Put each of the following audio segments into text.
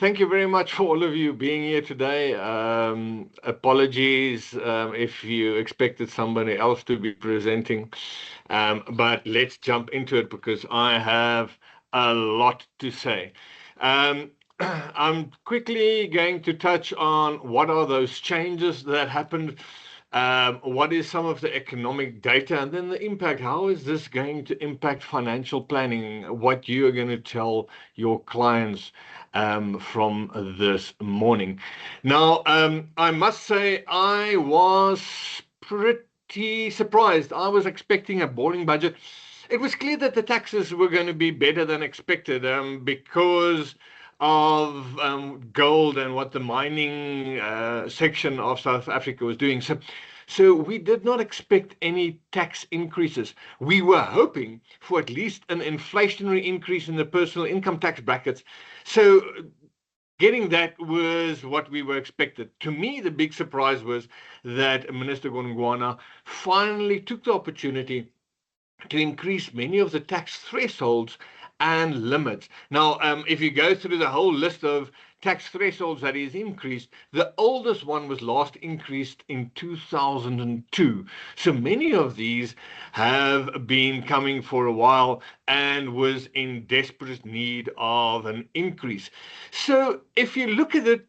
thank you very much for all of you being here today. Apologies if you expected somebody else to be presenting, but let's jump into it because I have a lot to say. Um, I'm quickly going to touch on what are those changes that happened, what is some of the economic data, and then the impact. How is this going to impact financial planning? What you are going to tell your clients from this morning. Now, I must say, I was pretty surprised. I was expecting a boring budget. It was clear that the taxes were going to be better than expected because of gold and what the mining section of South Africa was doing. So we did not expect any tax increases. We were hoping for at least an inflationary increase in the personal income tax brackets. So getting that was what we were expected. To me, the big surprise was that Minister Godongwana finally took the opportunity to increase many of the tax thresholds and limits. Now, if you go through the whole list of tax thresholds that is increased, the oldest one was last increased in 2002. So many of these have been coming for a while and was in desperate need of an increase. So if you look at it,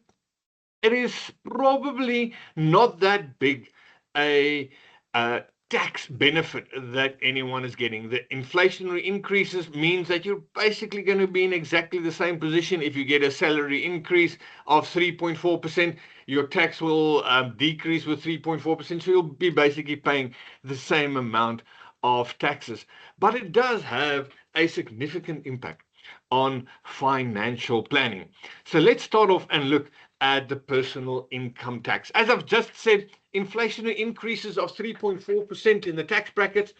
it is probably not that big a tax benefit that anyone is getting. The inflationary increases means that you're basically going to be in exactly the same position. If you get a salary increase of 3.4%, your tax will decrease with 3.4%. So you'll be basically paying the same amount of taxes. But it does have a significant impact on financial planning. So let's start off and look at the personal income tax. As I've just said, inflationary increases of 3.4% in the tax brackets.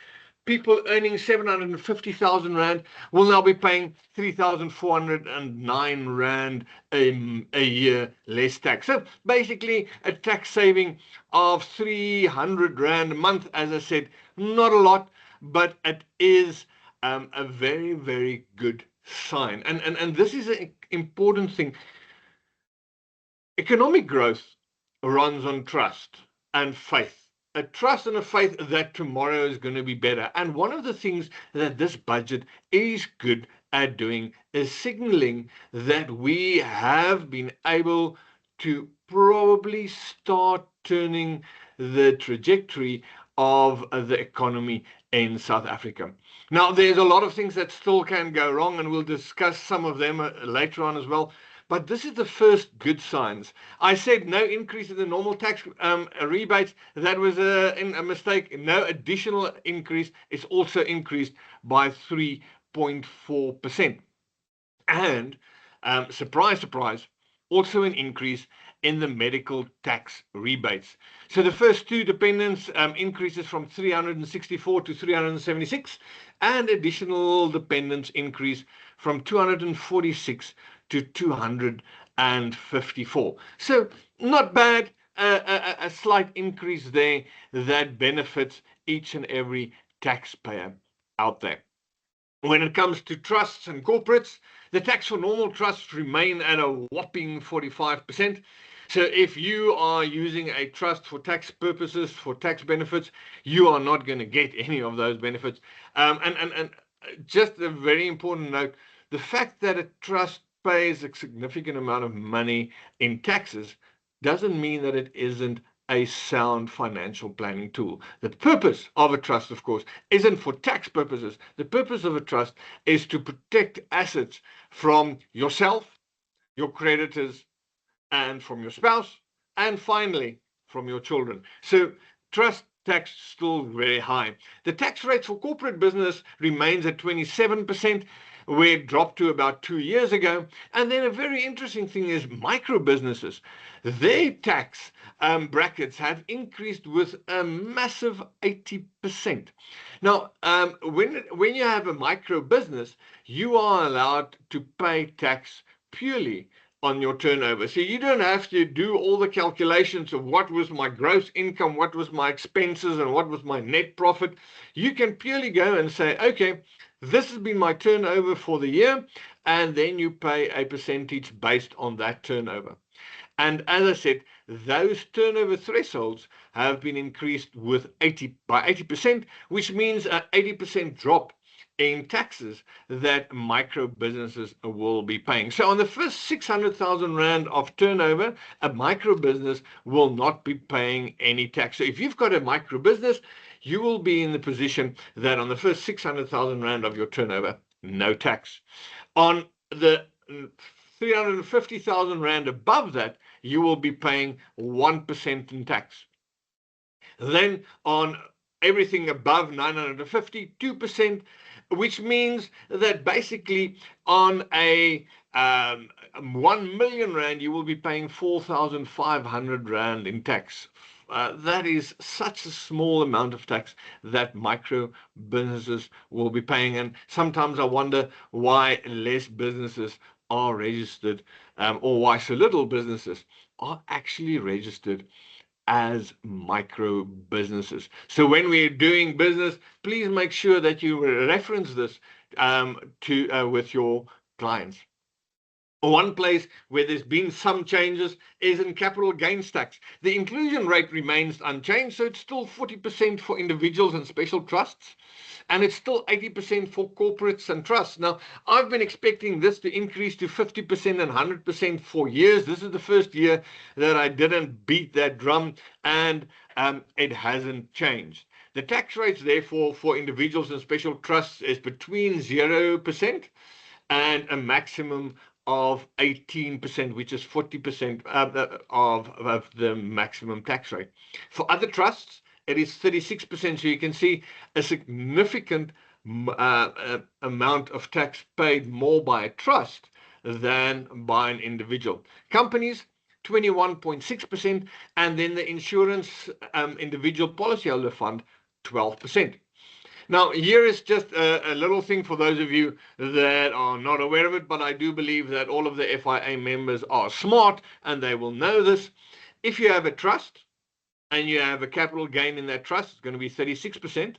People earning 750,000 Rand will now be paying 3,409 Rand a year less tax. So basically a tax saving of 300 Rand a month. As I said, not a lot, but it is a very, very good sign. And this is an important thing. Economic growth runs on trust and faith. A trust and a faith that tomorrow is going to be better. And one of the things that this budget is good at doing is signaling that we have been able to probably start turning the trajectory of the economy in South Africa. Now, there's a lot of things that still can go wrong, and we'll discuss some of them later on as well. But this is the first good signs. I said no increase in the normal tax rebates. That was a mistake. No additional increase. It's also increased by 3.4%. And surprise, surprise, also an increase in the medical tax rebates. So the first two dependents increases from 364 to 376, and additional dependents increase from 246 to 254. So not bad, a slight increase there that benefits each and every taxpayer out there. When it comes to trusts and corporates, the tax for normal trusts remain at a whopping 45%. So if you are using a trust for tax purposes, for tax benefits, you are not going to get any of those benefits. And just a very important note, the fact that a trust pays a significant amount of money in taxes doesn't mean that it isn't a sound financial planning tool. The purpose of a trust, of course, isn't for tax purposes. The purpose of a trust is to protect assets from yourself, your creditors, and from your spouse, and finally, from your children. So trust tax still very high. The tax rate for corporate business remains at 27%, where it dropped to about 2 years ago. And then a very interesting thing is micro businesses. Their tax brackets have increased with a massive 80%. Now, when you have a micro business, you are allowed to pay tax purely on your turnover. So you don't have to do all the calculations of what was my gross income, what was my expenses, and what was my net profit. You can purely go and say, okay, this has been my turnover for the year, and then you pay a percentage based on that turnover. And as I said, those turnover thresholds have been increased by 80%, which means an 80% drop in taxes that micro businesses will be paying. So on the first 600,000 Rand of turnover, a micro business will not be paying any tax. So if you've got a micro business, you will be in the position that on the first 600,000 Rand of your turnover, no tax. On the 350,000 Rand above that, you will be paying 1% in tax. Then on everything above 950, 2%, which means that basically on a 1 million Rand, you will be paying 4,500 Rand in tax. That is such a small amount of tax that micro businesses will be paying. And sometimes I wonder why less businesses are registered, or why so little businesses are actually registered as micro businesses. So when we're doing business, please make sure that you reference this with your clients. One place where there's been some changes is in capital gains tax. The inclusion rate remains unchanged, so it's still 40% for individuals and special trusts, and it's still 80% for corporates and trusts. Now, I've been expecting this to increase to 50% and 100% for years. This is the first year that I didn't beat that drum, and it hasn't changed. The tax rates, therefore, for individuals and special trusts is between 0% and a maximum of 18%, which is 40% of the maximum tax rate. For other trusts, it is 36%. So you can see a significant amount of tax paid more by a trust than by an individual. Companies, 21.6%, and then the insurance individual policyholder fund, 12%. Now, here is just a little thing for those of you that are not aware of it, but I do believe that all of the FIA members are smart and they will know this. If you have a trust and you have a capital gain in that trust, it's going to be 36%.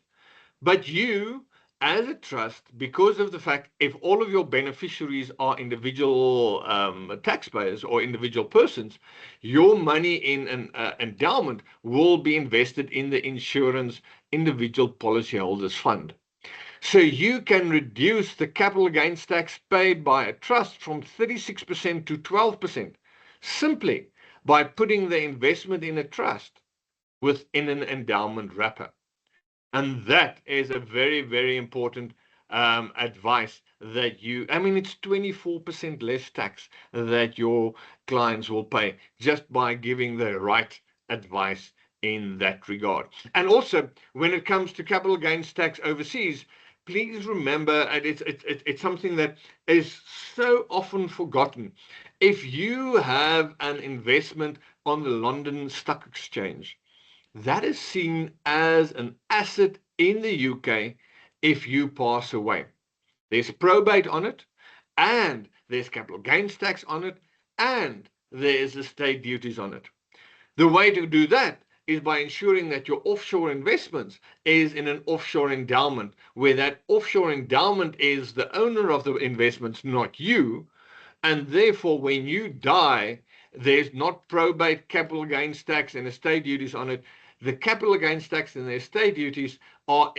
But you, as a trust, because of the fact if all of your beneficiaries are individual taxpayers or individual persons, your money in an endowment will be invested in the insurance individual policyholders fund. So you can reduce the capital gains tax paid by a trust from 36% to 12% simply by putting the investment in a trust within an endowment wrapper. And that is a very, very important advice that it's 24% less tax that your clients will pay just by giving the right advice in that regard. And also, when it comes to capital gains tax overseas, please remember, and it's something that is so often forgotten. If you have an investment on the London Stock Exchange, that is seen as an asset in the UK if you pass away. There's probate on it, and there's capital gains tax on it, and there's estate duties on it. The way to do that is by ensuring that your offshore investments is in an offshore endowment, where that offshore endowment is the owner of the investments, not you, and therefore when you die, there's not probate, capital gains tax, and estate duties on it. The capital gains tax and the estate duties are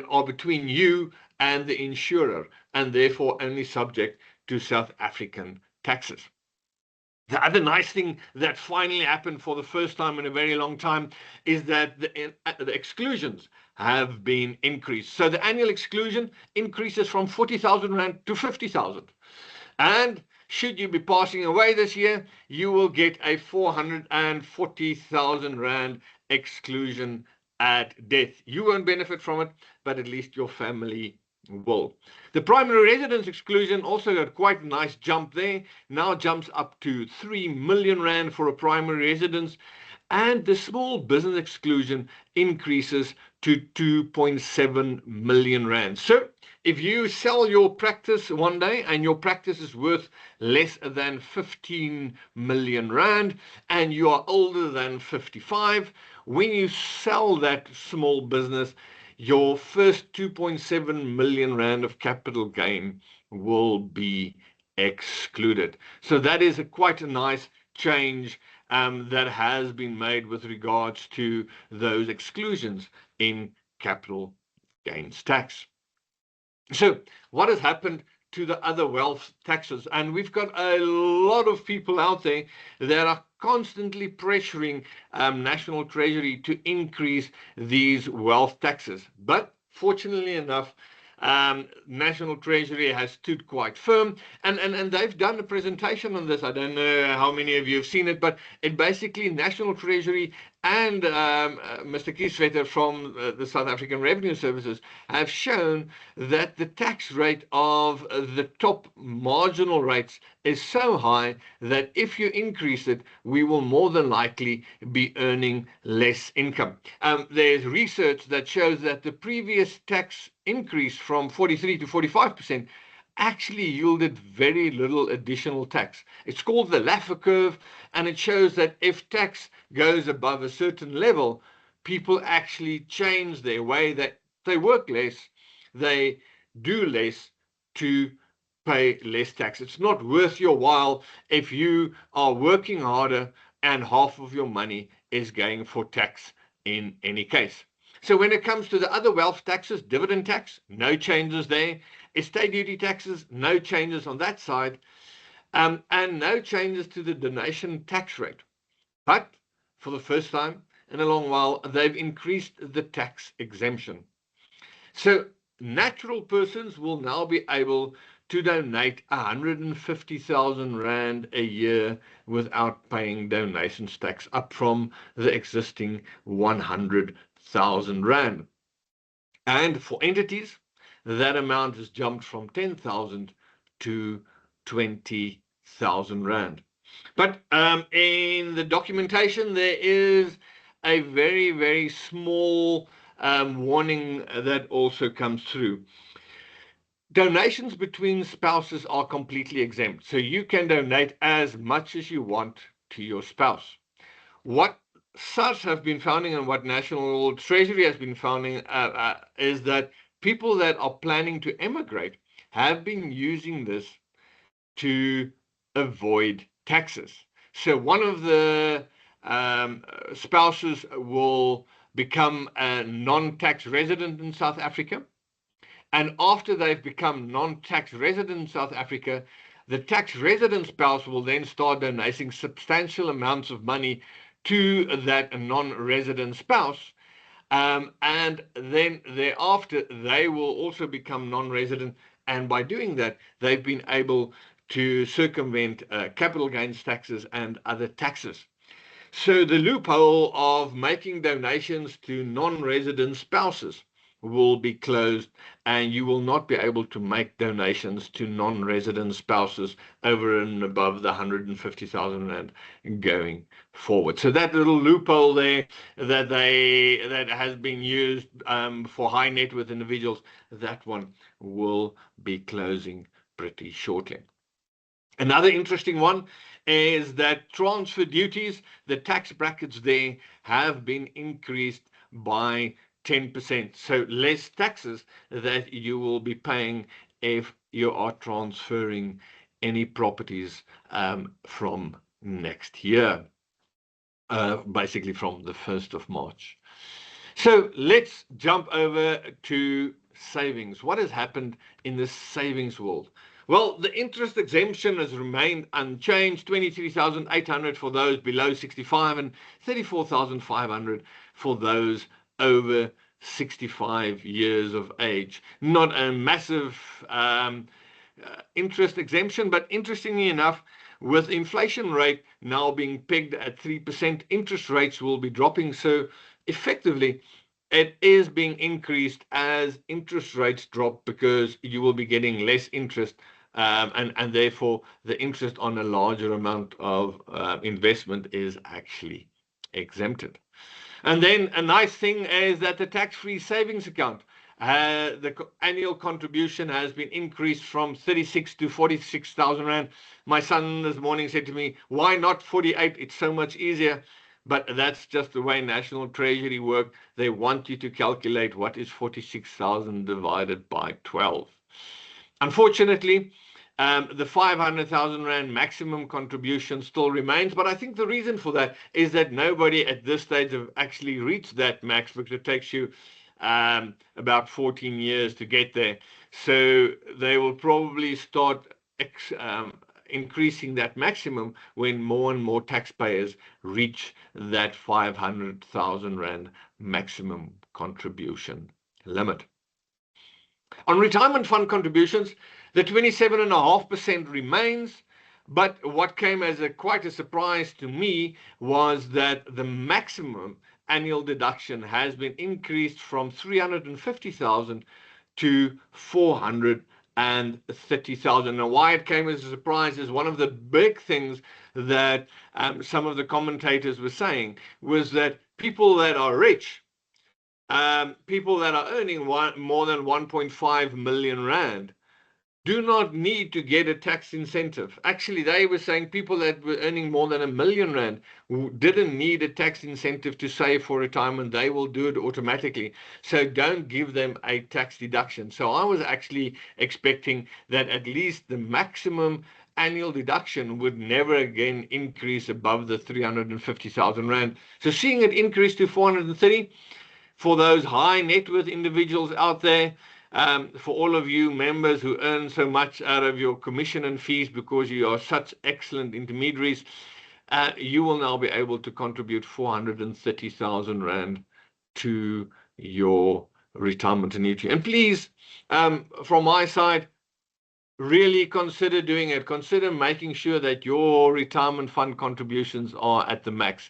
are between you and the insurer, and therefore only subject to South African taxes. The other nice thing that finally happened for the first time in a very long time is that the exclusions have been increased. So the annual exclusion increases from 40,000 Rand to 50,000. And should you be passing away this year, you will get a 440,000 Rand exclusion at death. You won't benefit from it, but at least your family will. The primary residence exclusion also got quite a nice jump there. Now jumps up to 3 million Rand for a primary residence. and the small business exclusion increases to 2.7 million rand. So if you sell your practice one day and your practice is worth less than 15 million rand and you are older than 55, when you sell that small business, your first 2.7 million rand of capital gain will be excluded. So that is quite a nice change that has been made with regards to those exclusions in capital gains tax. So what has happened to the other wealth taxes? And we've got a lot of people out there that are constantly pressuring National Treasury to increase these wealth taxes. But fortunately enough, National Treasury has stood quite firm, and they've done a presentation on this. I don't know how many of you have seen it, but it basically National Treasury and Mr. Kieswetter from the South African Revenue Services have shown that the tax rate of the top marginal rates is so high that if you increase it, we will more than likely be earning less income. There's research that shows that the previous tax increase from 43 to 45% actually yielded very little additional tax. It's called the Laffer curve, and it shows that if tax goes above a certain level, people actually change their way, that they work less, they do less to pay less tax. It's not worth your while if you are working harder and half of your money is going for tax in any case. So when it comes to the other wealth taxes, dividend tax, no changes there. Estate duty taxes, no changes on that side. And no changes to the donation tax rate. But for the first time in a long while, they've increased the tax exemption. So natural persons will now be able to donate 150,000 Rand a year without paying donations tax, up from the existing 100,000 Rand. And for entities, that amount has jumped from 10,000 to 20,000 Rand. But in the documentation, there is a very, very small warning that also comes through. Donations between spouses are completely exempt. So you can donate as much as you want to your spouse. What SARS have been founding and what National Treasury has been founding is that people that are planning to emigrate have been using this to avoid taxes. So one of the spouses will become a non-tax resident in South Africa. And after they've become non-tax resident in South Africa, the tax resident spouse will then start donating substantial amounts of money to that non-resident spouse. And then thereafter, they will also become non-resident. And by doing that, they've been able to circumvent capital gains taxes and other taxes. So the loophole of making donations to non-resident spouses will be closed, and you will not be able to make donations to non-resident spouses over and above the 150,000 Rand going forward. So that little loophole there that has been used for high net worth individuals, that one will be closing pretty shortly. Another interesting one is that transfer duties, the tax brackets there have been increased by 10%. So less taxes that you will be paying if you are transferring any properties from next year, basically from the 1st of March. So let's jump over to savings. What has happened in the savings world? Well, the interest exemption has remained unchanged, 23,800 for those below 65 and 34,500 for those over 65 years of age. Not a massive interest exemption, but interestingly enough, with inflation rate now being pegged at 3%, interest rates will be dropping. So effectively, it is being increased as interest rates drop because you will be getting less interest, and therefore the interest on a larger amount of investment is actually exempted. And then a nice thing is that the tax-free savings account, the annual contribution has been increased from 36 to 46,000 rand. My son this morning said to me, "Why not 48? It's so much easier." But that's just the way National Treasury work. They want you to calculate what is 46,000 divided by 12. Unfortunately, the 500,000 Rand maximum contribution still remains, but I think the reason for that is that nobody at this stage have actually reached that max, because it takes you about 14 years to get there. So they will probably start increasing that maximum when more and more taxpayers reach that 500,000 Rand maximum contribution limit. On retirement fund contributions, the 27.5% remains, but what came as quite a surprise to me was that the maximum annual deduction has been increased from 350,000 to 430,000. Now, why it came as a surprise is one of the big things that some of the commentators were saying was that people that are rich, people that are earning more than 1.5 million Rand, do not need to get a tax incentive. Actually, they were saying people that were earning more than 1 million Rand didn't need a tax incentive to save for retirement. They will do it automatically. So don't give them a tax deduction. So I was actually expecting that at least the maximum annual deduction would never again increase above the 350,000 Rand. So seeing it increase to 430, for those high net worth individuals out there, for all of you members who earn so much out of your commission and fees because you are such excellent intermediaries, you will now be able to contribute 430,000 Rand to your retirement annuity. And please, from my side, really consider doing it. Consider making sure that your retirement fund contributions are at the max.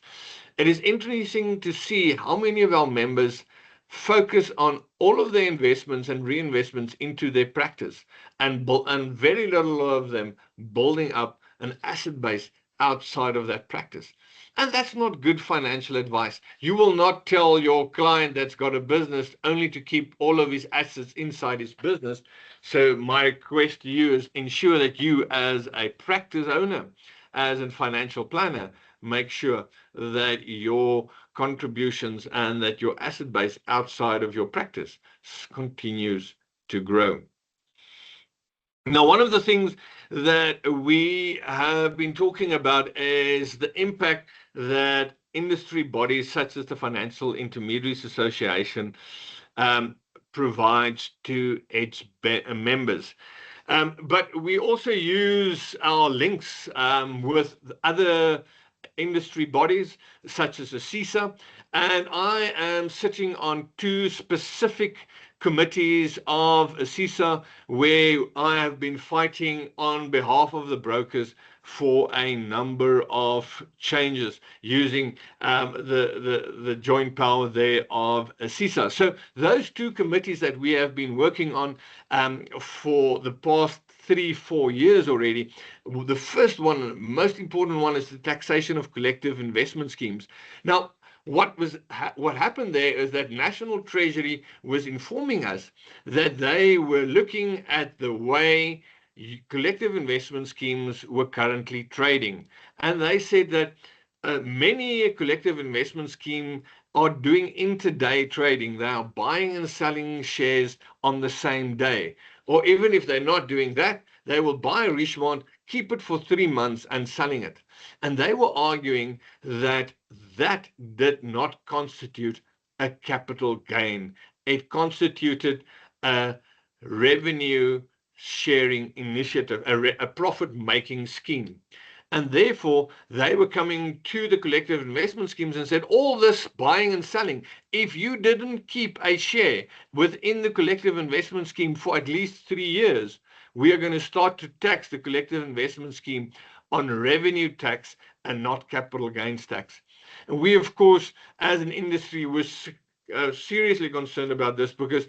It is interesting to see how many of our members focus on all of their investments and reinvestments into their practice, and very little of them building up an asset base outside of that practice. And that's not good financial advice. You will not tell your client that's got a business only to keep all of his assets inside his business. So my request to you is ensure that you, as a practice owner, as a financial planner, make sure that your contributions and that your asset base outside of your practice continues to grow. Now, one of the things that we have been talking about is the impact that industry bodies such as the Financial Intermediaries Association provides to its members. But we also use our links with other industry bodies such as ASISA, and I am sitting on two specific committees of ASISA where I have been fighting on behalf of the brokers for a number of changes using the joint power there of ASISA. So those two committees that we have been working on for the past 3-4 years already. The first one, most important one, is the taxation of collective investment schemes. Now, what happened there is that National Treasury was informing us that they were looking at the way collective investment schemes were currently trading. And they said that many collective investment schemes are doing intraday trading. They are buying and selling shares on the same day. Or even if they're not doing that, they will buy Richemont, keep it for 3 months and selling it. And they were arguing that that did not constitute a capital gain. It constituted a revenue sharing initiative, a profit-making scheme. And therefore, they were coming to the collective investment schemes and said, all this buying and selling, if you didn't keep a share within the collective investment scheme for at least 3 years, we are going to start to tax the collective investment scheme on revenue tax and not capital gains tax. And we, of course, as an industry, was seriously concerned about this because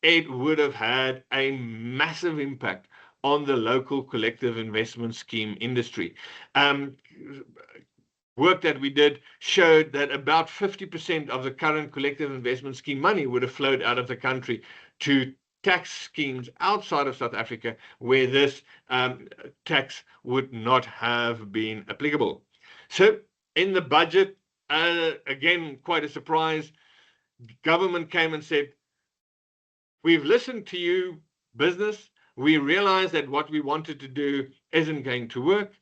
it would have had a massive impact on the local collective investment scheme industry. work that we did showed that about 50% of the current collective investment scheme money would have flowed out of the country to tax schemes outside of South Africa where this tax would not have been applicable. So in the budget, again, quite a surprise, government came and said, we've listened to you, business. We realize that what we wanted to do isn't going to work.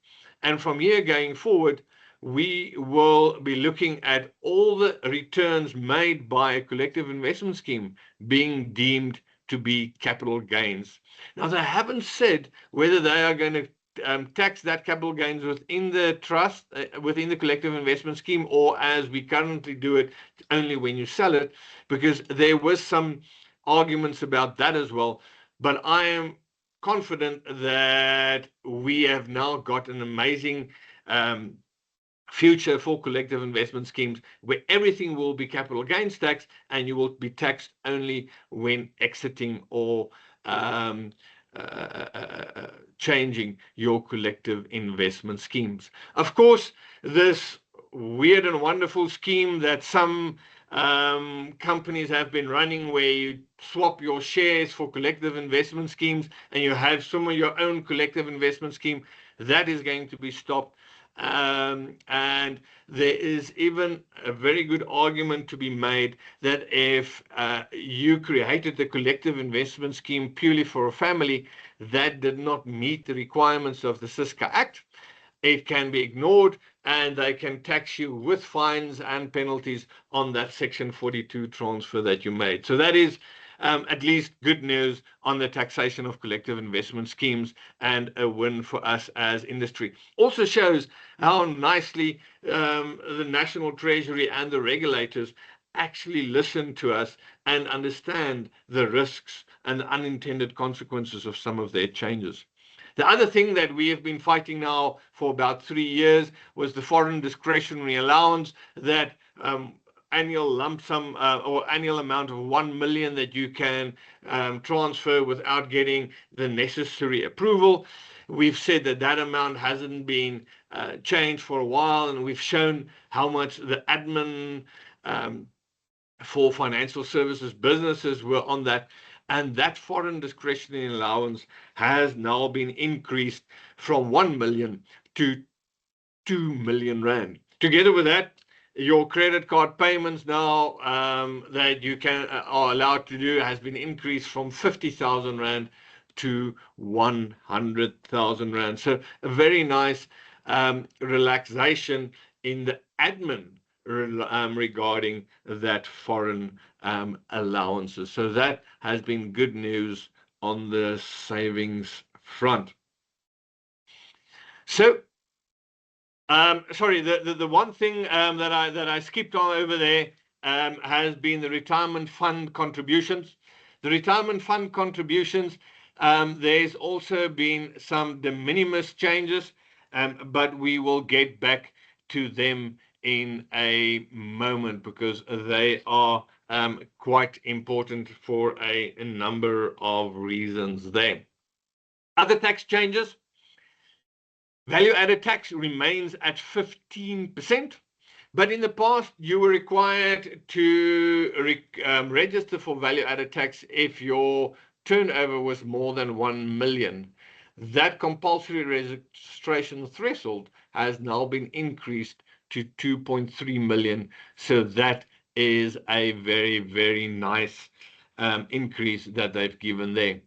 And from here going forward, we will be looking at all the returns made by a collective investment scheme being deemed to be capital gains. Now, they haven't said whether they are going to tax that capital gains within the trust, within the collective investment scheme, or as we currently do it, only when you sell it, because there was some arguments about that as well. But I am confident that we have now got an amazing future for collective investment schemes where everything will be capital gains tax and you will be taxed only when exiting or changing your collective investment schemes. Of course, this weird and wonderful scheme that some companies have been running where you swap your shares for collective investment schemes and you have some of your own collective investment scheme, that is going to be stopped. And there is even a very good argument to be made that if you created the collective investment scheme purely for a family that did not meet the requirements of the CISCA Act, it can be ignored and they can tax you with fines and penalties on that Section 42 transfer that you made. So that is at least good news on the taxation of collective investment schemes and a win for us as industry. Also shows how nicely the National Treasury and the regulators actually listen to us and understand the risks and the unintended consequences of some of their changes. The other thing that we have been fighting now for about 3 years was the foreign discretionary allowance, that annual lump sum or annual amount of 1 million that you can transfer without getting the necessary approval. We've said that that amount hasn't been changed for a while, and we've shown how much the admin for financial services businesses were on that. And that foreign discretionary allowance has now been increased from 1 million to 2 million rand. Together with that, your credit card payments now that you are allowed to do has been increased from 50,000 rand to 100,000 rand. So a very nice relaxation in the admin regarding that foreign allowances. So that has been good news on the savings front. So, sorry, the one thing that I skipped on over there has been the retirement fund contributions. The retirement fund contributions, there's also been some de minimis changes, but we will get back to them in a moment because they are quite important for a number of reasons there. Other tax changes. Value-added tax remains at 15%, but in the past you were required to register for value-added tax if your turnover was more than 1 million. That compulsory registration threshold has now been increased to 2.3 million. So that is a very, very nice increase that they've given there.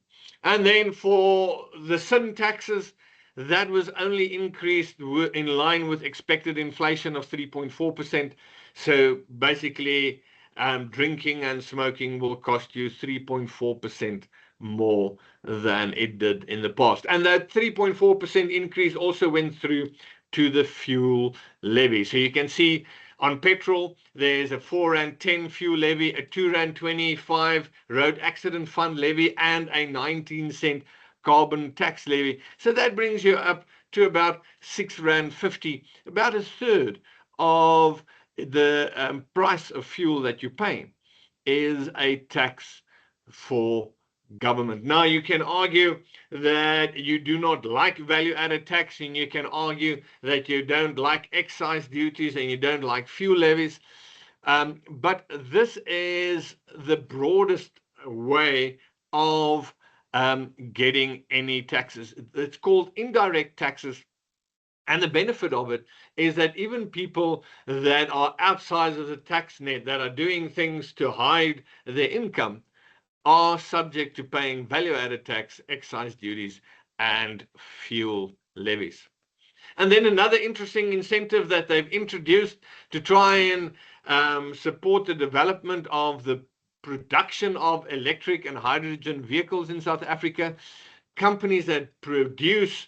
And then for the sin taxes, that was only increased in line with expected inflation of 3.4%. So basically, drinking and smoking will cost you 3.4% more than it did in the past. And that 3.4% increase also went through to the fuel levy. So you can see on petrol, there's a 4.10 rand fuel levy, a 2.25 rand road accident fund levy, and a 19-cent carbon tax levy. So that brings you up to about 6.50 rand, about a third of the price of fuel that you pay is a tax for government. Now, you can argue that you do not like value-added tax, and you can argue that you don't like excise duties and you don't like fuel levies. But this is the broadest way of getting any taxes. It's called indirect taxes. And the benefit of it is that even people that are outside of the tax net, that are doing things to hide their income, are subject to paying value-added tax, excise duties, and fuel levies. And then another interesting incentive that they've introduced to try and support the development of the production of electric and hydrogen vehicles in South Africa. Companies that produce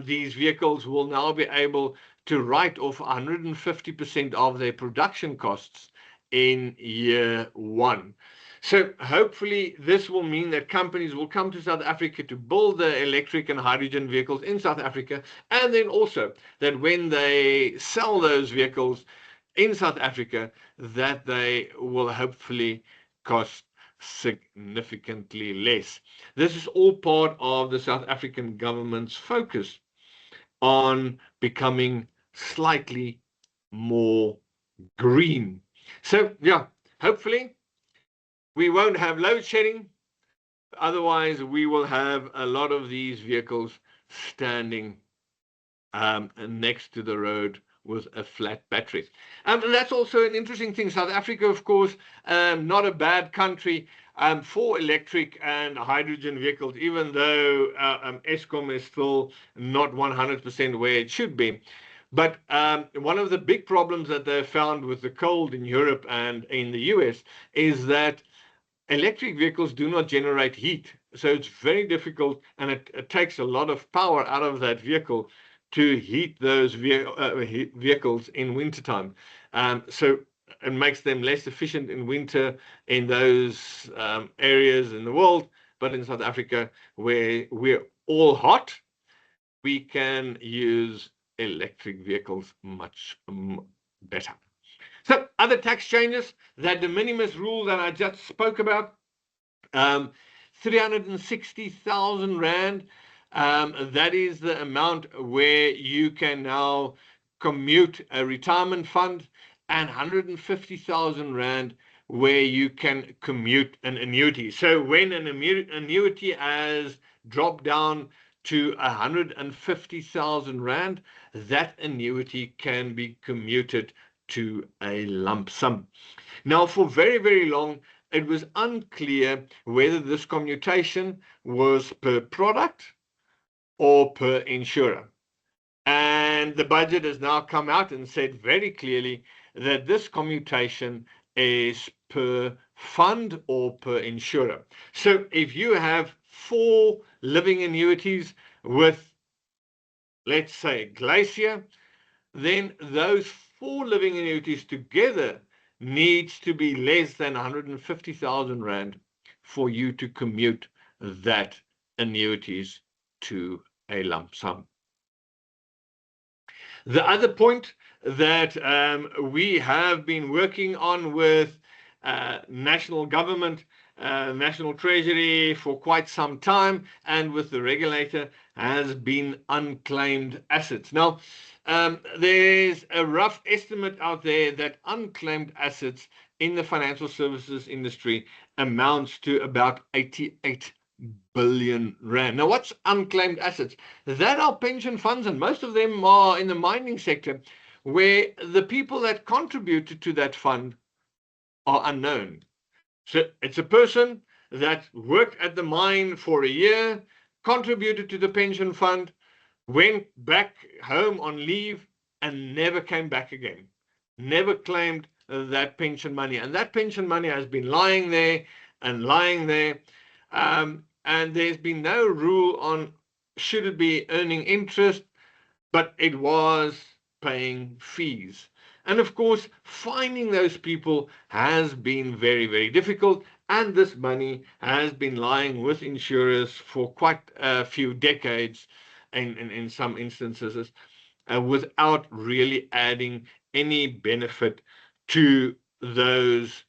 these vehicles will now be able to write off 150% of their production costs in year one. So hopefully this will mean that companies will come to South Africa to build the electric and hydrogen vehicles in South Africa, and then also that when they sell those vehicles in South Africa, that they will hopefully cost significantly less. This is all part of the South African government's focus on becoming slightly more green. So yeah, hopefully we won't have load shedding. Otherwise, we will have a lot of these vehicles standing next to the road with a flat battery. And that's also an interesting thing. South Africa, of course, not a bad country for electric and hydrogen vehicles, even though Eskom is still not 100% where it should be. But one of the big problems that they've found with the cold in Europe and in the US is that electric vehicles do not generate heat. So it's very difficult, and it takes a lot of power out of that vehicle to heat those vehicles in wintertime. So it makes them less efficient in winter in those areas in the world. But in South Africa, where we're all hot, we can use electric vehicles much better. So other tax changes, that de minimis rule that I just spoke about, 360,000 Rand, that is the amount where you can now commute a retirement fund, and 150,000 Rand where you can commute an annuity. So when an annuity has dropped down to 150,000 Rand, that annuity can be commuted to a lump sum. Now, for very, very long, it was unclear whether this commutation was per product or per insurer. And the budget has now come out and said very clearly that this commutation is per fund or per insurer. So if you have 4 living annuities with, let's say, Glacier, then those 4 living annuities together needs to be less than 150,000 Rand for you to commute that annuities to a lump sum. The other point that we have been working on with national government, National Treasury for quite some time, and with the regulator, has been unclaimed assets. Now, there's a rough estimate out there that unclaimed assets in the financial services industry amounts to about 88 billion Rand. Now, what's unclaimed assets? That are pension funds, and most of them are in the mining sector, where the people that contributed to that fund are unknown. So it's a person that worked at the mine for a year, contributed to the pension fund, went back home on leave, and never came back again. Never claimed that pension money. And that pension money has been lying there and lying there. And there's been no rule on should it be earning interest, but it was paying fees. And of course, finding those people has been very, very difficult. And this money has been lying with insurers for quite a few decades, in some instances, without really adding any benefit to those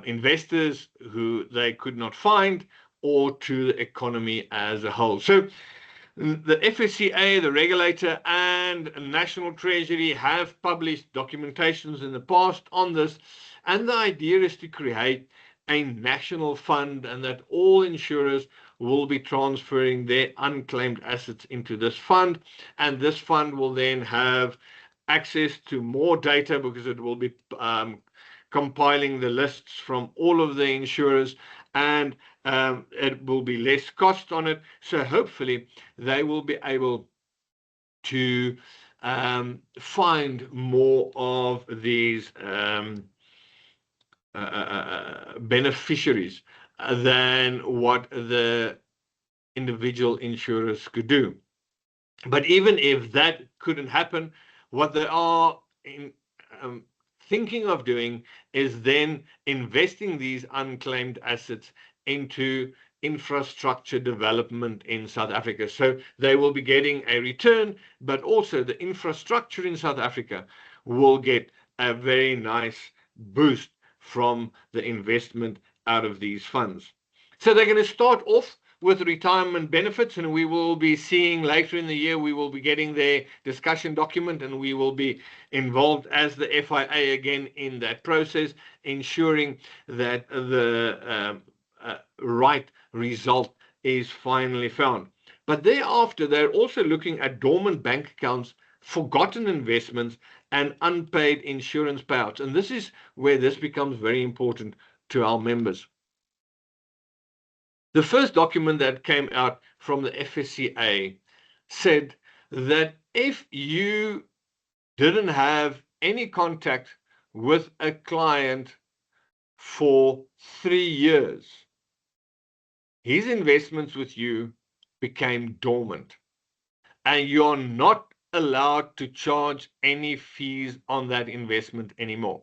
investors who they could not find, or to the economy as a whole. So the FSCA, the regulator, and National Treasury have published documentations in the past on this, and the idea is to create a national fund and that all insurers will be transferring their unclaimed assets into this fund, and this fund will then have access to more data because it will be compiling the lists from all of the insurers, and it will be less cost on it. So hopefully they will be able to find more of these beneficiaries than what the individual insurers could do. But even if that couldn't happen, what they are thinking of doing is then investing these unclaimed assets into infrastructure development in South Africa. So they will be getting a return, but also the infrastructure in South Africa will get a very nice boost from the investment out of these funds. So they're going to start off with retirement benefits, and we will be seeing later in the year, we will be getting their discussion document, and we will be involved as the FIA again in that process, ensuring that the right result is finally found. But thereafter, they're also looking at dormant bank accounts, forgotten investments, and unpaid insurance payouts. And this is where this becomes very important to our members. The first document that came out from the FSCA said that if you didn't have any contact with a client for 3 years, his investments with you became dormant, and you're not allowed to charge any fees on that investment anymore.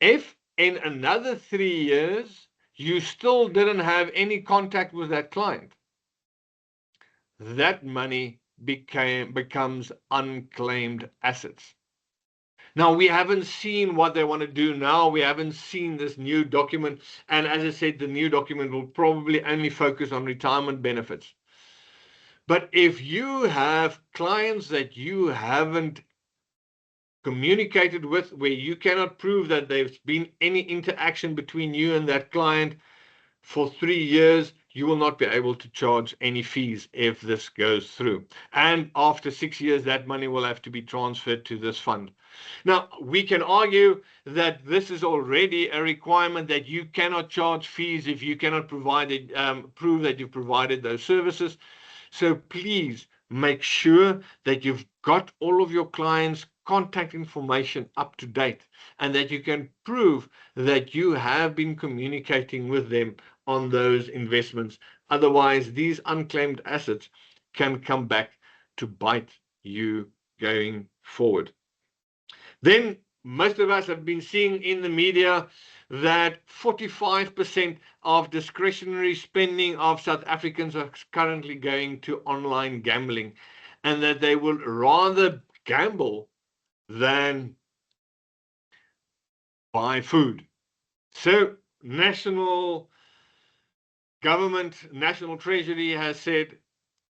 If in another 3 years you still didn't have any contact with that client, that money becomes unclaimed assets. Now, we haven't seen what they want to do now. We haven't seen this new document. And as I said, the new document will probably only focus on retirement benefits. But if you have clients that you haven't communicated with, where you cannot prove that there's been any interaction between you and that client for 3 years, you will not be able to charge any fees if this goes through. And after 6 years, that money will have to be transferred to this fund. Now, we can argue that this is already a requirement that you cannot charge fees if you cannot provide it, prove that you've provided those services. So please make sure that you've got all of your clients' contact information up to date, and that you can prove that you have been communicating with them on those investments. Otherwise, these unclaimed assets can come back to bite you going forward. Then most of us have been seeing in the media that 45% of discretionary spending of South Africans are currently going to online gambling, and that they will rather gamble than buy food. So national government, National Treasury has said,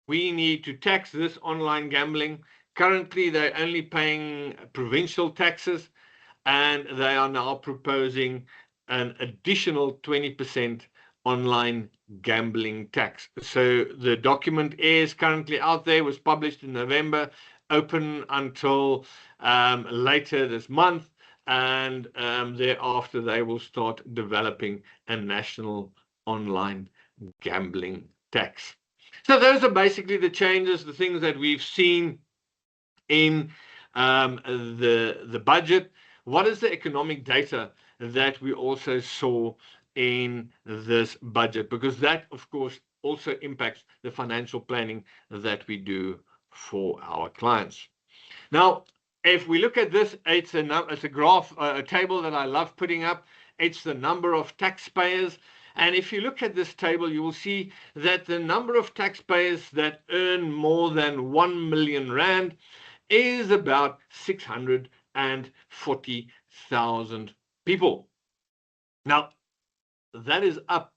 we need to tax this online gambling. Currently, they're only paying provincial taxes, and they are now proposing an additional 20% online gambling tax. So the document is currently out there, was published in November, open until later this month, and thereafter they will start developing a national online gambling tax. So those are basically the changes, the things that we've seen in the budget. What is the economic data that we also saw in this budget? Because that, of course, also impacts the financial planning that we do for our clients. Now, if we look at this, it's a graph, a table that I love putting up. It's the number of taxpayers. And if you look at this table, you will see that the number of taxpayers that earn more than 1 million rand is about 640,000 people. Now, that is up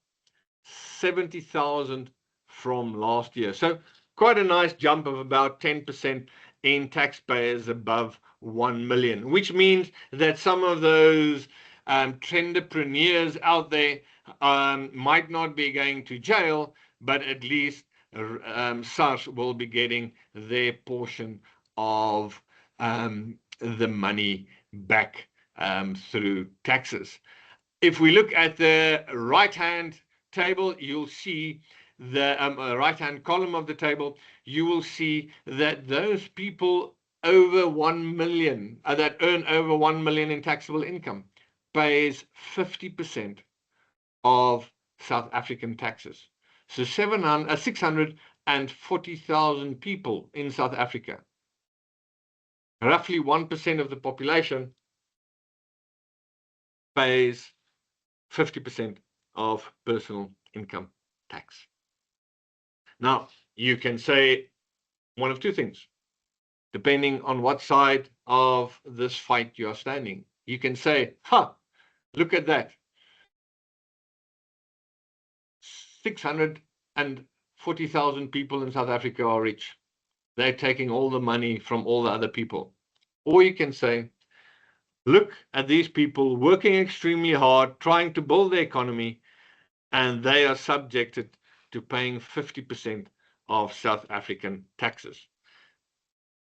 70,000 from last year. So quite a nice jump of about 10% in taxpayers above 1 million, which means that some of those trendpreneurs out there might not be going to jail, but at least SARS will be getting their portion of the money back through taxes. If we look at the right-hand table, you'll see the right-hand column of the table, you will see that those people over 1 million, that earn over 1 million in taxable income, pays 50% of South African taxes. So 640,000 people in South Africa, roughly 1% of the population, pays 50% of personal income tax. Now, you can say one of two things, depending on what side of this fight you are standing. You can say, look at that. 640,000 people in South Africa are rich. They're taking all the money from all the other people. Or you can say, look at these people working extremely hard, trying to build the economy, and they are subjected to paying 50% of South African taxes.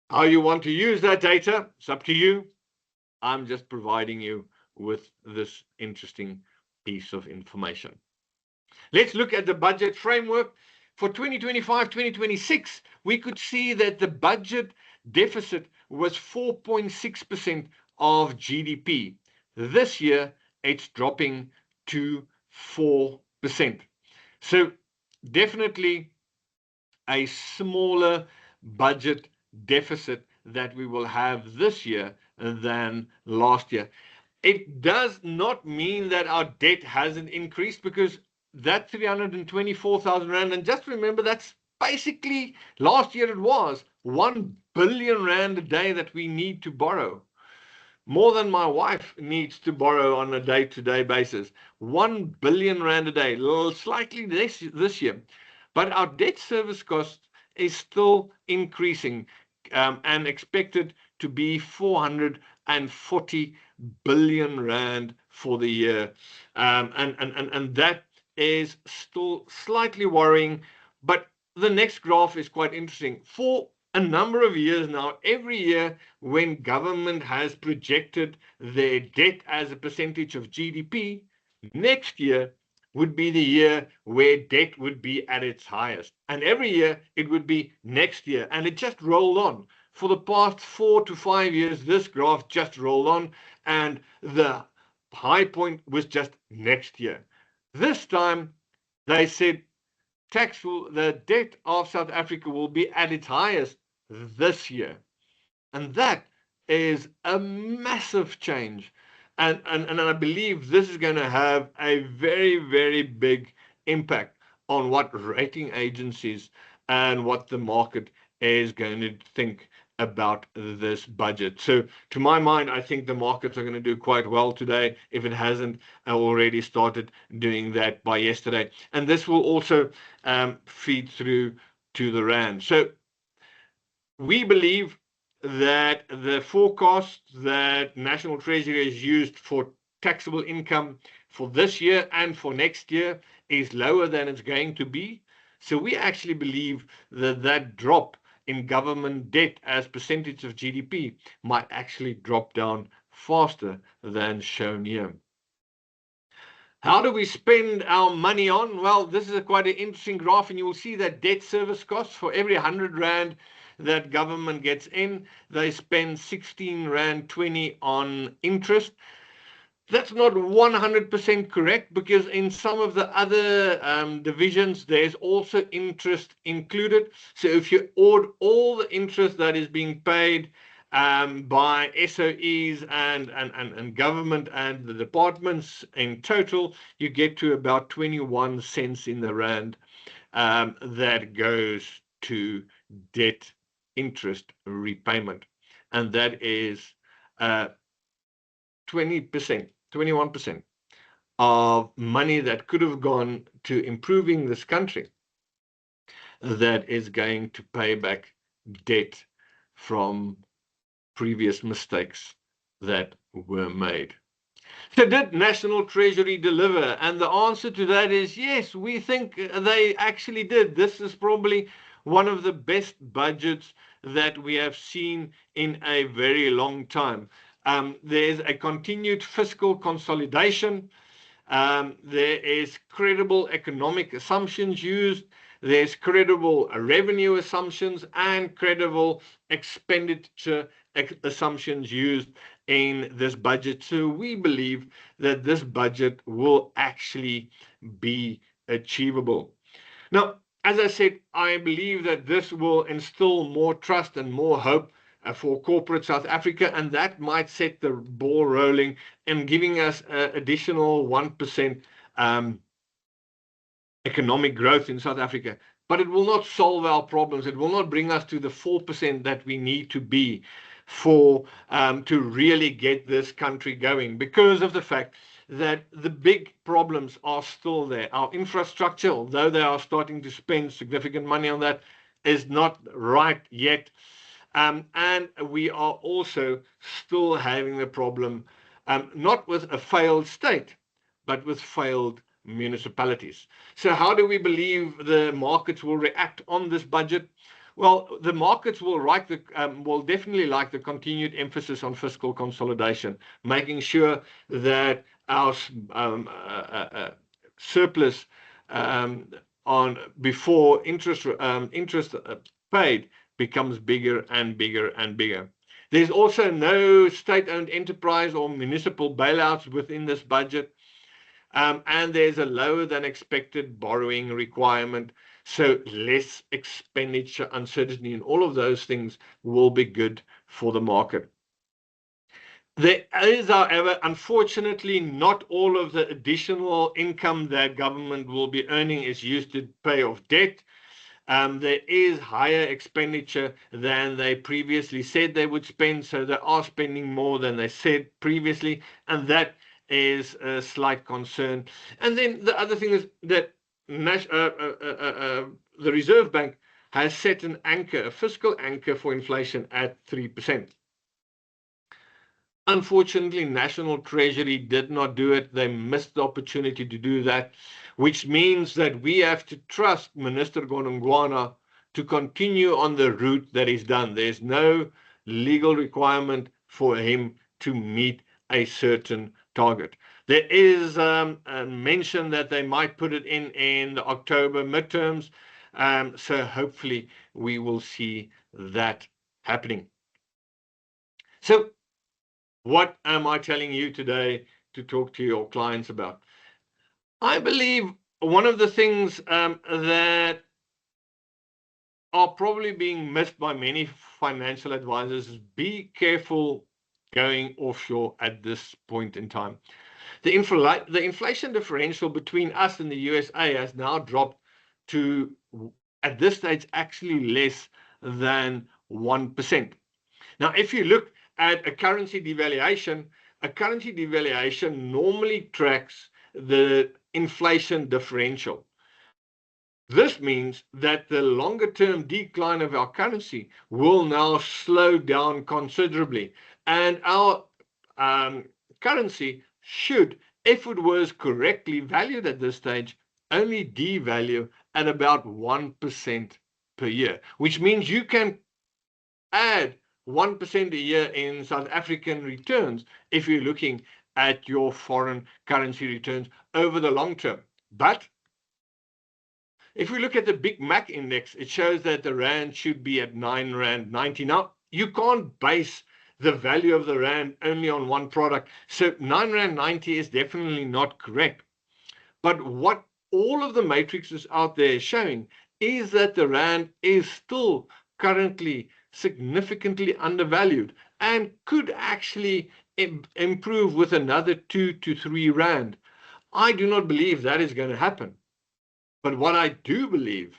How you want to use that data, it's up to you. I'm just providing you with this interesting piece of information. Let's look at the budget framework. For 2025-2026, we could see that the budget deficit was 4.6% of GDP. This year, it's dropping to 4%. So definitely a smaller budget deficit that we will have this year than last year. It does not mean that our debt hasn't increased, because that 324,000 rand, and just remember that's basically last year it was 1 billion rand a day that we need to borrow. More than my wife needs to borrow on a day-to-day basis. 1 billion rand a day, slightly less this year. But our debt service cost is still increasing and expected to be 440 billion rand for the year. And that is still slightly worrying. But the next graph is quite interesting. For a number of years now, every year when government has projected their debt as a percentage of GDP, next year would be the year where debt would be at its highest. And every year it would be next year. And it just rolled on. For the past 4 to 5 years, this graph just rolled on, and the high point was just next year. This time, they said the debt of South Africa will be at its highest this year. And that is a massive change. And I believe this is going to have a very, very big impact on what rating agencies and what the market is going to think about this budget. So to my mind, I think the markets are going to do quite well today, if it hasn't already started doing that by yesterday. And this will also feed through to the rand. So we believe that the forecast that National Treasury has used for taxable income for this year and for next year is lower than it's going to be. So we actually believe that that drop in government debt as percentage of GDP might actually drop down faster than shown here. How do we spend our money on? Well, this is quite an interesting graph, and you will see that debt service costs, for every 100 rand that government gets in, they spend 16 rand 20 on interest. That's not 100% correct, because in some of the other divisions, there's also interest included. So if you add all the interest that is being paid by SOEs and government and the departments in total, you get to about 21 cents in the rand that goes to debt interest repayment. And that is 20%, 21% of money that could have gone to improving this country that is going to pay back debt from previous mistakes that were made. So did National Treasury deliver? And the answer to that is yes, we think they actually did. This is probably one of the best budgets that we have seen in a very long time. There's a continued fiscal consolidation. There is credible economic assumptions used. There's credible revenue assumptions and credible expenditure assumptions used in this budget. So we believe that this budget will actually be achievable. Now, as I said, I believe that this will instill more trust and more hope for corporate South Africa, and that might set the ball rolling and giving us additional 1% economic growth in South Africa. But it will not solve our problems. It will not bring us to the 4% that we need to be for to really get this country going, because of the fact that the big problems are still there. Our infrastructure, although they are starting to spend significant money on that, is not right yet. And we are also still having the problem, not with a failed state, but with failed municipalities. So how do we believe the markets will react on this budget? Well, the markets will definitely like the continued emphasis on fiscal consolidation, making sure that our surplus on before interest paid becomes bigger and bigger and bigger. There's also no state-owned enterprise or municipal bailouts within this budget. And there's a lower than expected borrowing requirement, so less expenditure uncertainty, and all of those things will be good for the market. There is, however, unfortunately, not all of the additional income that government will be earning is used to pay off debt. There is higher expenditure than they previously said they would spend, so they are spending more than they said previously, and that is a slight concern. And then the other thing is that the Reserve Bank has set an anchor, a fiscal anchor for inflation at 3%. Unfortunately, National Treasury did not do it. They missed the opportunity to do that, which means that we have to trust Minister Godongwana to continue on the route that he's done. There's no legal requirement for him to meet a certain target. There is a mention that they might put it in the October midterms. So hopefully we will see that happening. So what am I telling you today to talk to your clients about? I believe one of the things that are probably being missed by many financial advisors is be careful going offshore at this point in time. The inflation differential between us and the USA has now dropped to, at this stage, actually less than 1%. Now, if you look at a currency devaluation normally tracks the inflation differential. This means that the longer term decline of our currency will now slow down considerably, and our currency should, if it was correctly valued at this stage, only devalue at about 1% per year, which means you can add 1% a year in South African returns if you're looking at your foreign currency returns over the long term. But if we look at the Big Mac index, it shows that the rand should be at 9 rand 90. Now, you can't base the value of the rand only on one product. So 9 rand 90 is definitely not correct. But what all of the matrices out there is showing is that the rand is still currently significantly undervalued and could actually improve with another 2 to 3 rand. I do not believe that is going to happen. But what I do believe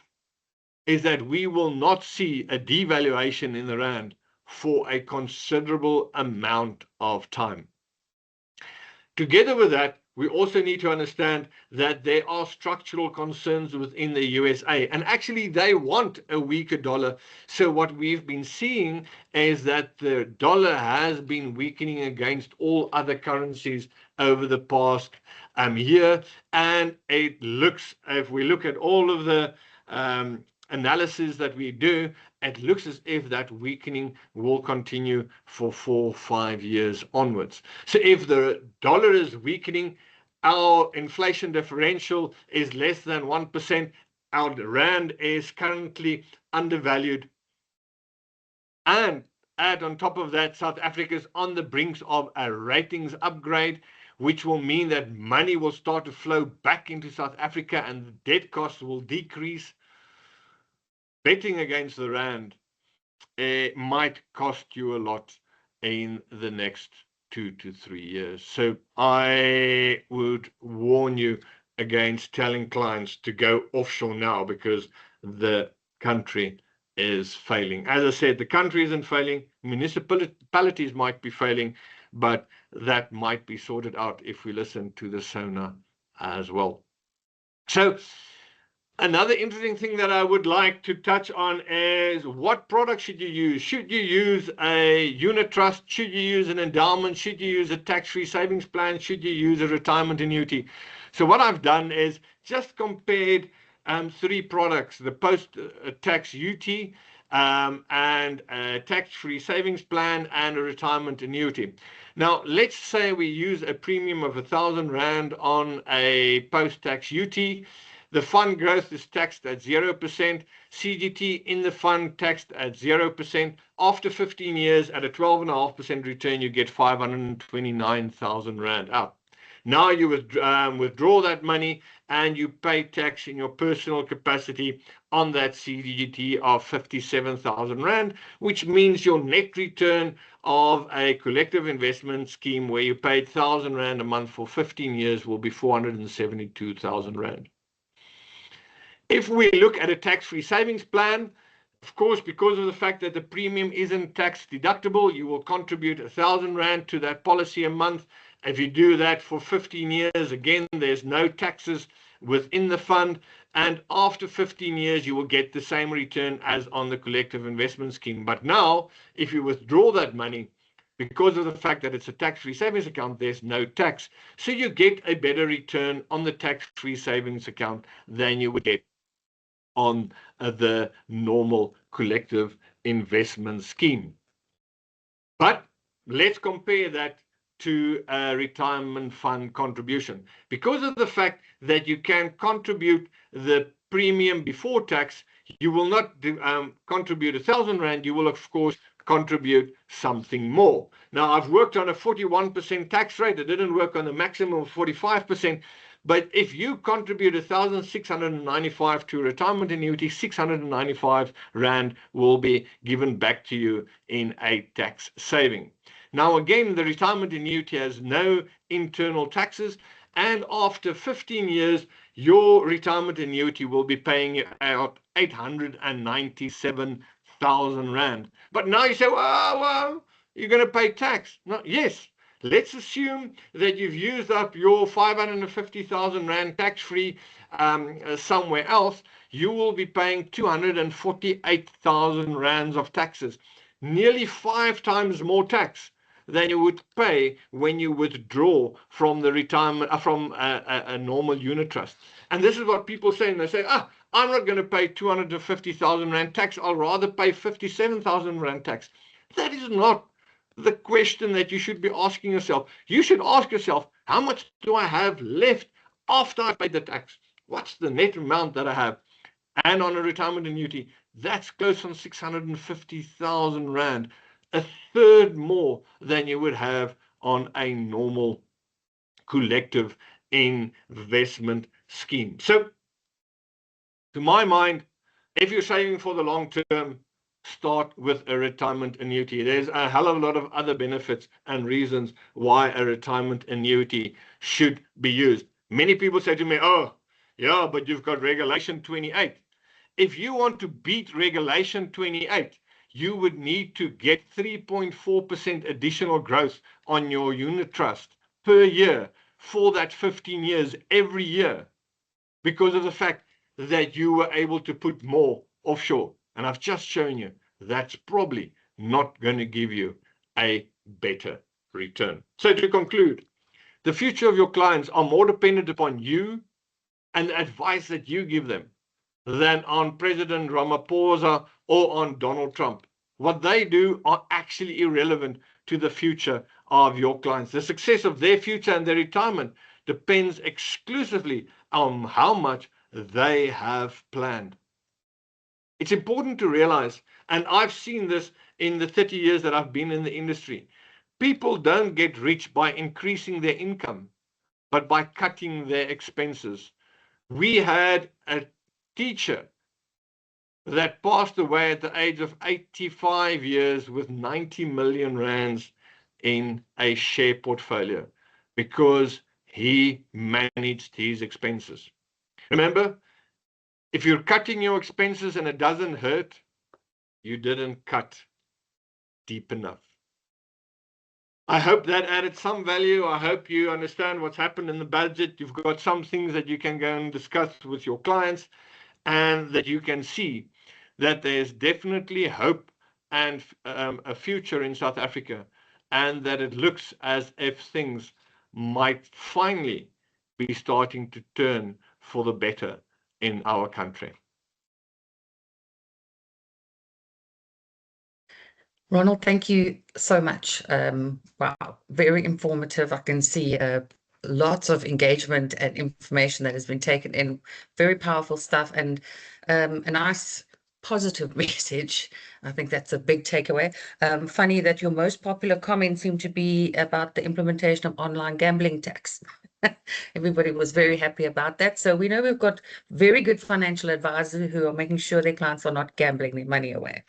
is that we will not see a devaluation in the rand for a considerable amount of time. Together with that, we also need to understand that there are structural concerns within the USA, and actually they want a weaker dollar. So what we've been seeing is that the dollar has been weakening against all other currencies over the past year, and it looks, if we look at all of the analysis that we do, it looks as if that weakening will continue for 4-5 years onwards. So if the dollar is weakening, our inflation differential is less than 1%, our rand is currently undervalued, and add on top of that, South Africa is on the brink of a ratings upgrade, which will mean that money will start to flow back into South Africa and the debt costs will decrease. Betting against the rand might cost you a lot in the next 2 to 3 years. So I would warn you against telling clients to go offshore now, because the country is failing. As I said, the country isn't failing. Municipalities might be failing, but that might be sorted out if we listen to the SONA as well. So another interesting thing that I would like to touch on is, what product should you use? Should you use a unit trust? Should you use an endowment? Should you use a tax-free savings plan? Should you use a retirement annuity? So what I've done is just compared 3 products: the post-tax UT, and a tax-free savings plan, and a retirement annuity. Now, let's say we use a premium of 1,000 Rand on a post-tax UT. The fund growth is taxed at 0%. CGT in the fund taxed at 0%. After 15 years, at a 12.5% return, you get 529,000 Rand out. Now you withdraw that money and you pay tax in your personal capacity on that CGT of 57,000 Rand, which means your net return of a collective investment scheme where you paid 1,000 Rand a month for 15 years will be 472,000 Rand. If we look at a tax-free savings plan, of course, because of the fact that the premium isn't tax deductible, you will contribute 1,000 Rand to that policy a month. If you do that for 15 years, again, there's no taxes within the fund. And after 15 years, you will get the same return as on the collective investment scheme. But now, if you withdraw that money, because of the fact that it's a tax-free savings account, there's no tax. So you get a better return on the tax-free savings account than you would get on the normal collective investment scheme. But let's compare that to a retirement fund contribution. Because of the fact that you can contribute the premium before tax, you will not contribute 1,000 Rand, you will of course contribute something more. Now, I've worked on a 41% tax rate. I didn't work on the maximum of 45%. But if you contribute 1,695 to a retirement annuity, 695 Rand will be given back to you in a tax saving. Now, again, the retirement annuity has no internal taxes. And after 15 years, your retirement annuity will be paying you out 897,000 Rand. But now you say, well, you're going to pay tax. No, yes. Let's assume that you've used up your 550,000 Rand tax-free somewhere else. You will be paying 248,000 Rands of taxes, nearly 5 times more tax than you would pay when you withdraw from the retirement, from a normal unit trust. And this is what people say, and they say, I'm not going to pay 250,000 Rand tax. I'll rather pay 57,000 Rand tax. That is not the question that you should be asking yourself. You should ask yourself, how much do I have left after I paid the tax? What's the net amount that I have? And on a retirement annuity, that's close on 650,000 Rand, a third more than you would have on a normal collective investment scheme. So, to my mind, if you're saving for the long term, start with a retirement annuity. There's a hell of a lot of other benefits and reasons why a retirement annuity should be used. Many people say to me, oh, yeah, but you've got Regulation 28. If you want to beat Regulation 28, you would need to get 3.4% additional growth on your unit trust per year for that 15 years every year because of the fact that you were able to put more offshore. And I've just shown you that's probably not going to give you a better return. So to conclude, the future of your clients are more dependent upon you and the advice that you give them than on President Ramaphosa or on Donald Trump. What they do are actually irrelevant to the future of your clients. The success of their future and their retirement depends exclusively on how much they have planned. It's important to realize, and I've seen this in the 30 years that I've been in the industry, people don't get rich by increasing their income, but by cutting their expenses. We had a teacher that passed away at the age of 85 years with 90 million rands in a share portfolio because he managed his expenses. Remember, if you're cutting your expenses and it doesn't hurt, you didn't cut deep enough. I hope that added some value. I hope you understand what's happened in the budget. You've got some things that you can go and discuss with your clients, and that you can see that there's definitely hope and a future in South Africa, and that it looks as if things might finally be starting to turn for the better in our country. Ronald, thank you so much. Wow, very informative. I can see lots of engagement and information that has been taken in. Very powerful stuff, and a nice positive message. I think that's a big takeaway. Funny that your most popular comments seem to be about the implementation of online gambling tax. Everybody was very happy about that. So we know we've got very good financial advisors who are making sure their clients are not gambling their money away.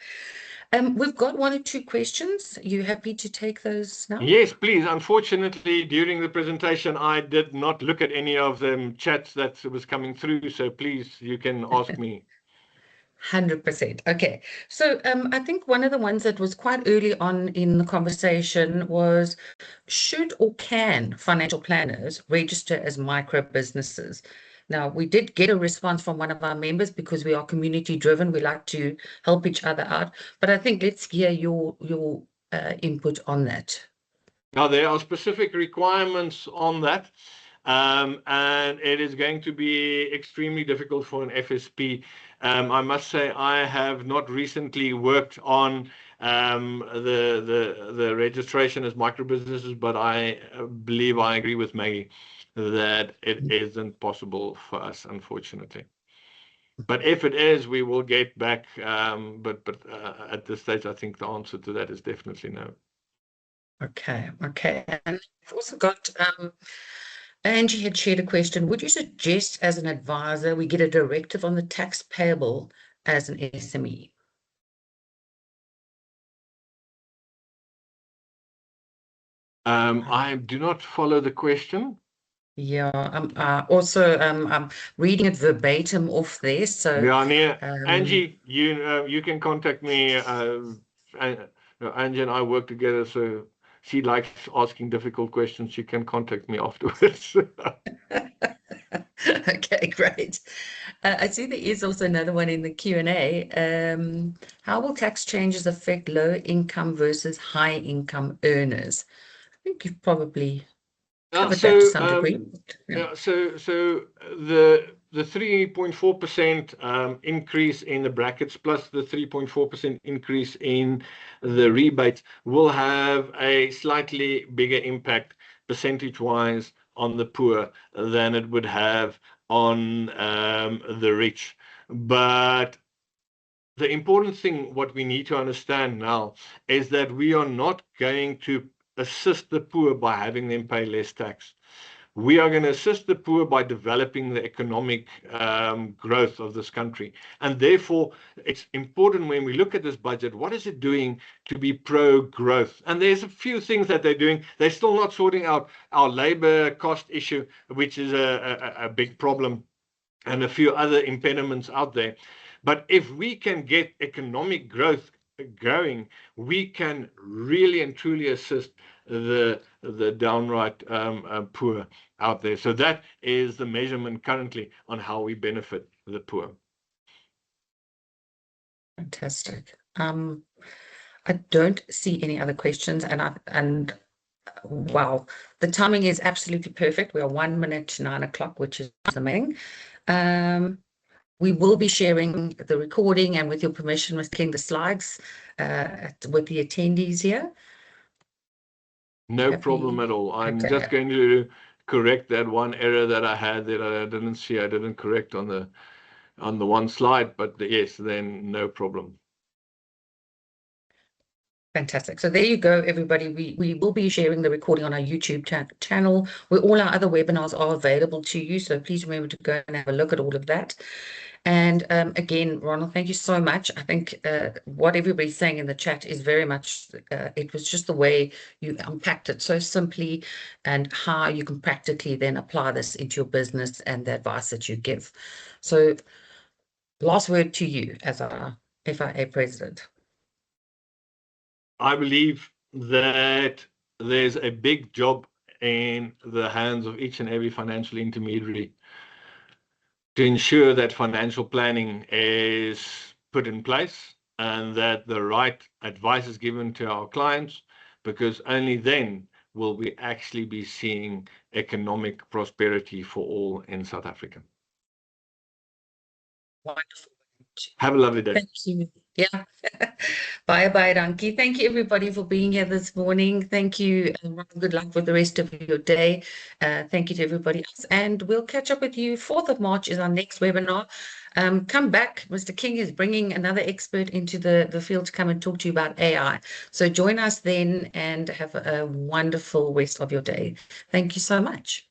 We've got 1 or 2 questions. Are you happy to take those now? Yes, please. Unfortunately, during the presentation, I did not look at any of them chats that was coming through. So please, you can ask me. 100%. Okay. So I think one of the ones that was quite early on in the conversation was, should or can financial planners register as micro businesses? Now, we did get a response from one of our members because we are community driven. We like to help each other out. But I think let's hear your input on that. Now, there are specific requirements on that. And it is going to be extremely difficult for an FSP. I must say I have not recently worked on the registration as micro businesses, but I believe I agree with Maggie that it isn't possible for us, unfortunately. But if it is, we will get back. But at this stage, I think the answer to that is definitely no. Okay. And I've also got Angie had shared a question. Would you suggest as an advisor we get a directive on the tax payable as an SME? I do not follow the question. Yeah, I'm reading it verbatim off there. So yeah, Angie, you can contact me. Angie and I work together, so she likes asking difficult questions. You can contact me afterwards. Okay, great. I see there is also another one in the Q&A. How will tax changes affect low income versus high income earners? I think you've probably covered that to some degree. So the 3.4% increase in the brackets plus the 3.4% increase in the rebates will have a slightly bigger impact percentage-wise on the poor than it would have on the rich. But the important thing, what we need to understand now, is that we are not going to assist the poor by having them pay less tax. We are going to assist the poor by developing the economic growth of this country. And therefore, it's important when we look at this budget, what is it doing to be pro-growth? And there's a few things that they're doing. They're still not sorting out our labor cost issue, which is a big problem, and a few other impediments out there. But if we can get economic growth going, we can really and truly assist the downright poor out there. So that is the measurement currently on how we benefit the poor. Fantastic. I don't see any other questions, and wow, the timing is absolutely perfect. We are 1 minute to 9 o'clock, which is amazing. We will be sharing the recording, and with your permission, Mr. King, the slides with the attendees here. No problem at all. I'm just going to correct that one error that I had that I didn't see. I didn't correct on the one slide, but yes, then no problem. Fantastic. So there you go, everybody. We will be sharing the recording on our YouTube channel, where all our other webinars are available to you. So please remember to go and have a look at all of that. And again, Ronald, thank you so much. I think what everybody's saying in the chat is very much, it was just the way you unpacked it so simply, and how you can practically then apply this into your business and the advice that you give. So last word to you as our FIA president. I believe that there's a big job in the hands of each and every financial intermediary to ensure that financial planning is put in place and that the right advice is given to our clients, because only then will we actually be seeing economic prosperity for all in South Africa. Wonderful. Have a lovely day. Thank you. Yeah. Bye, Dankie. Thank you, everybody, for being here this morning. Thank you, and good luck with the rest of your day. Thank you to everybody else. And we'll catch up with you. 4th of March is our next webinar. Come back. Mr. King is bringing another expert into the field to come and talk to you about AI. So join us then, and have a wonderful rest of your day. Thank you so much.